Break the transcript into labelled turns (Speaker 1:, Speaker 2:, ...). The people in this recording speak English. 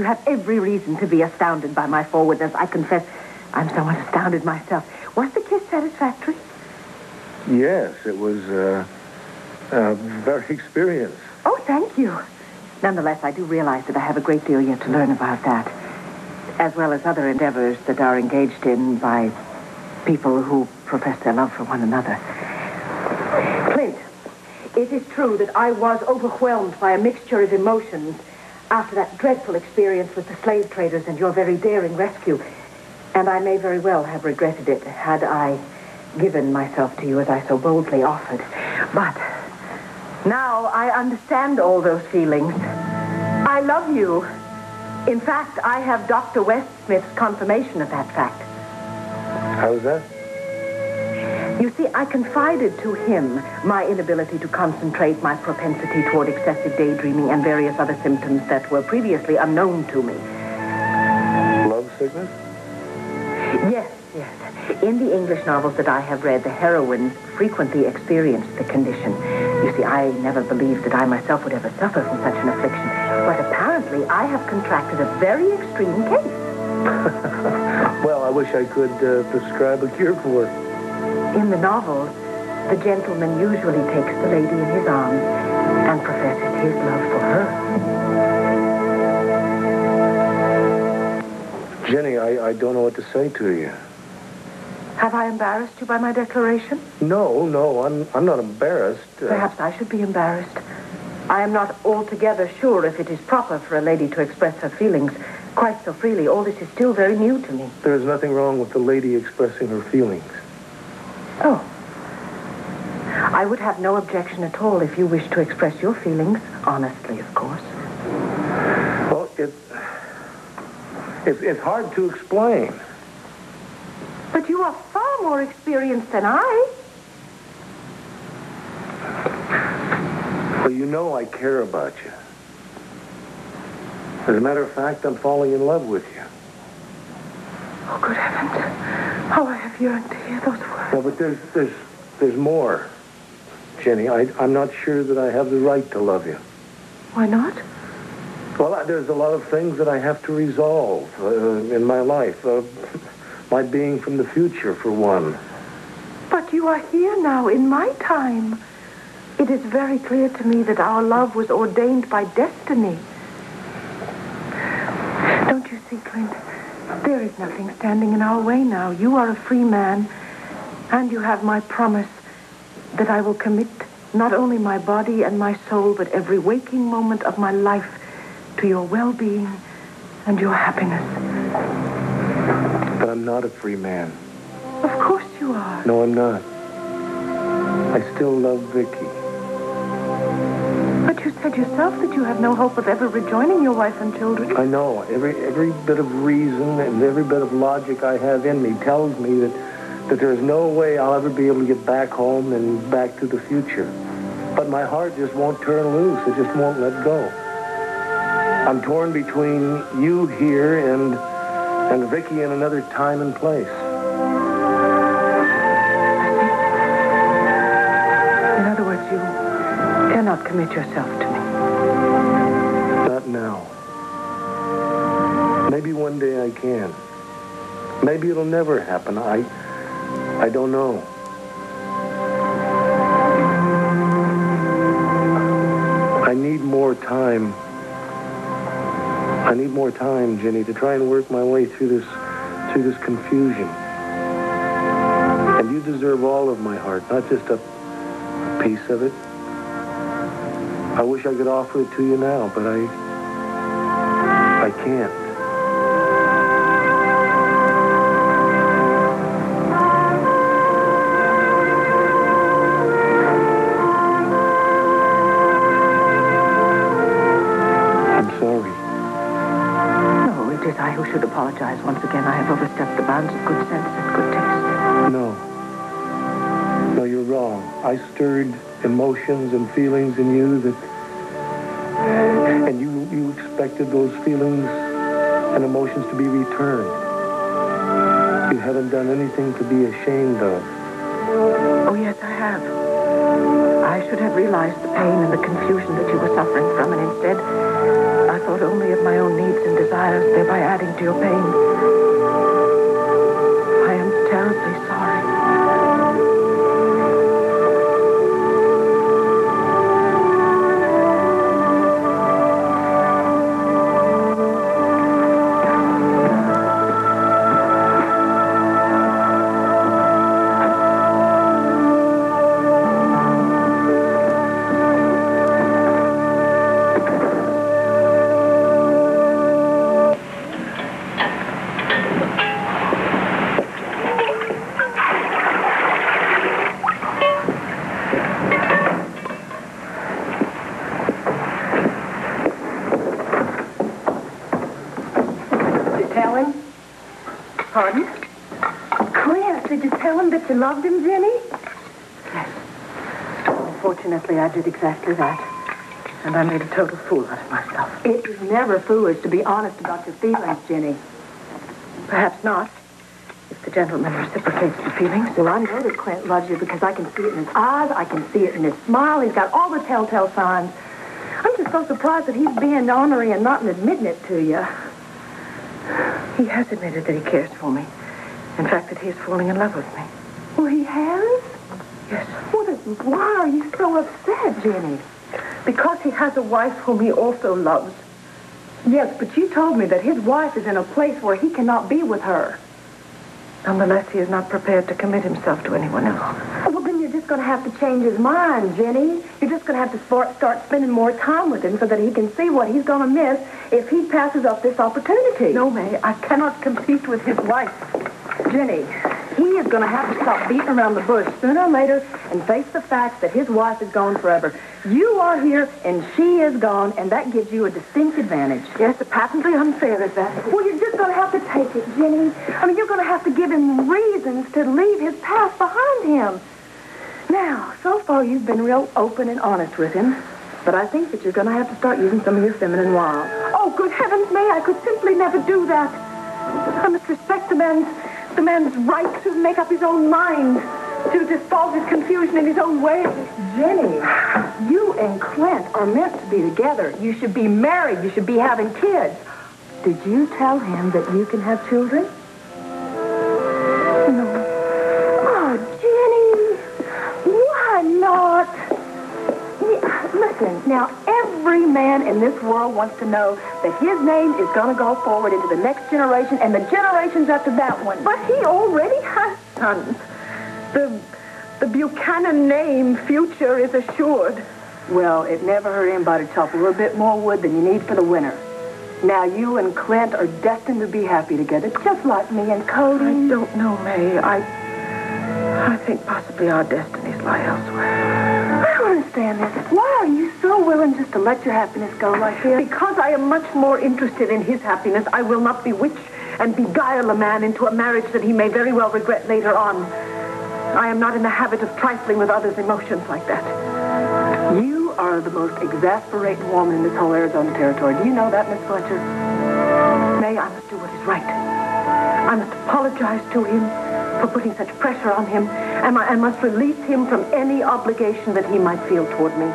Speaker 1: you have every reason to be astounded by my forwardness. I confess I'm somewhat astounded myself. Was the kiss satisfactory?
Speaker 2: Yes, it was very experienced.
Speaker 1: Oh, thank you. Nonetheless, I do realize that I have a great deal yet to learn about that, as well as other endeavors that are engaged in by people who profess their love for one another. Clint, it is true that I was overwhelmed by a mixture of emotions after that dreadful experience with the slave traders and your very daring rescue. And I may very well have regretted it had I given myself to you as I so boldly offered. But now I understand all those feelings. I love you. In fact, I have Dr. Westsmith's confirmation of that fact.
Speaker 2: How's that?
Speaker 1: You see, I confided to him my inability to concentrate, my propensity toward excessive daydreaming, and various other symptoms that were previously unknown to me.
Speaker 2: Love sickness?
Speaker 1: Yes. In the English novels that I have read, the heroines frequently experience the condition. You see, I never believed that I myself would ever suffer from such an affliction. But apparently, I have contracted a very extreme case.
Speaker 2: Well, I wish I could prescribe a cure for it.
Speaker 1: In the novels, the gentleman usually takes the lady in his arms and professes his love for her.
Speaker 2: Jenny, I don't know what to say to you.
Speaker 1: Have I embarrassed you by my declaration?
Speaker 2: No, I'm not embarrassed.
Speaker 1: Perhaps I should be embarrassed. I am not altogether sure if it is proper for a lady to express her feelings quite so freely. All this is still very new to me.
Speaker 2: There is nothing wrong with the lady expressing her feelings.
Speaker 1: Oh. I would have no objection at all if you wish to express your feelings, honestly, of course.
Speaker 2: Well, it's hard to explain.
Speaker 1: But you are far more experienced than I.
Speaker 2: Well, you know I care about you. As a matter of fact, I'm falling in love with you.
Speaker 1: Oh, good heavens. How I have yearned to hear those words.
Speaker 2: No, but there's more. Jenny, I'm not sure that I have the right to love you.
Speaker 1: Why not?
Speaker 2: Well, there's a lot of things that I have to resolve in my life. My being from the future, for one.
Speaker 1: But you are here now, in my time. It is very clear to me that our love was ordained by destiny. Don't you see, Clint? There is nothing standing in our way now. You are a free man, and you have my promise that I will commit not only my body and my soul, but every waking moment of my life to your well-being and your happiness.
Speaker 2: But I'm not a free man.
Speaker 1: Of course you are.
Speaker 2: No, I'm not. I still love Vicky.
Speaker 1: But you said yourself that you have no hope of ever rejoining your wife and children.
Speaker 2: I know. Every bit of reason and every bit of logic I have in me tells me that there's no way I'll ever be able to get back home and back to the future. But my heart just won't turn loose. It just won't let go. I'm torn between you here and Vicky in another time and place.
Speaker 1: In other words, you cannot commit yourself to me.
Speaker 2: Not now. Maybe one day I can. Maybe it'll never happen. I don't know. I need more time. I need more time, Jenny, to try and work my way through this confusion. And you deserve all of my heart, not just a piece of it. I wish I could offer it to you now, but I can't. I'm sorry.
Speaker 1: No, it is I who should apologize. Once again, I have overstepped the bounds of good sense and good taste.
Speaker 2: No, you're wrong. I stirred emotions and feelings in you and you expected those feelings and emotions to be returned. You haven't done anything to be ashamed of.
Speaker 1: Oh, yes, I have. I should have have realized the pain and the confusion that you were suffering from, and instead, I thought only of my own needs and desires, thereby adding to your pain. I am terribly sorry.
Speaker 3: Pardon? Clint, did you tell him that you loved him, Jenny?
Speaker 1: Yes. Unfortunately, I did exactly that. And I made a total fool out of myself.
Speaker 3: It is never foolish to be honest about your feelings, Jenny.
Speaker 1: Perhaps not, if the gentleman reciprocates the feelings.
Speaker 3: Well, I know that Clint loves you because I can see it in his eyes. I can see it in his smile. He's got all the telltale signs. I'm just so surprised that he's being ornery and not admitting it to you.
Speaker 1: He has admitted that he cares for me. In fact, that he is falling in love with me.
Speaker 3: Well, he has?
Speaker 1: Yes.
Speaker 3: Well, then why are you so upset, Jenny?
Speaker 1: Because he has a wife whom he also loves.
Speaker 3: Yes, but you told me that his wife is in a place where he cannot be with her.
Speaker 1: Nonetheless, he is not prepared to commit himself to anyone else.
Speaker 3: Well, then you're just going to have to change his mind, Jenny. You're just going to have to start spending more time with him so that he can see what he's going to miss if he passes up this opportunity.
Speaker 1: No, May, I cannot compete with his wife.
Speaker 3: Jenny, he is going to have to stop beating around the bush sooner or later and face the facts that his wife is gone forever. You are here and she is gone, and that gives you a distinct advantage.
Speaker 1: Yes, patently unfair is that.
Speaker 3: Well, you're just going to have to take it, Jenny. I mean, you're going to have to give him reasons to leave his past behind him. Now, so far you've been real open and honest with him, but I think that you're going to have to start using some of your feminine wiles.
Speaker 1: Oh, good heavens, May, I could simply never do that. I must respect the man's right to make up his own mind, to solve his confusion in his own way.
Speaker 3: Jenny, you and Clint are meant to be together. You should be married. You should be having kids. Did you tell him that you can have children?
Speaker 1: No.
Speaker 3: Oh, Jenny, why not? Listen, now, every man in this world wants to know that his name is going to go forward into the next generation and the generations after that one.
Speaker 1: But he already has sons. The Buchanan name, future, is assured.
Speaker 3: Well, it never hurt anybody to chop a little bit more wood than you need for the winter. Now, you and Clint are destined to be happy together, just like me and Cody.
Speaker 1: I don't know, May. I think possibly our destinies lie elsewhere.
Speaker 3: I don't understand this. Why are you so willing just to let your happiness go like this?
Speaker 1: Because I am much more interested in his happiness. I will not bewitch and beguile a man into a marriage that he may very well regret later on. I am not in the habit of trifling with others' emotions like that.
Speaker 3: You are the most exasperating woman in this whole Arizona territory. Do you know that, Miss Fletcher?
Speaker 1: May, I must do what is right. I must apologize to him for putting such pressure on him, and I must release him from any obligation that he might feel toward me.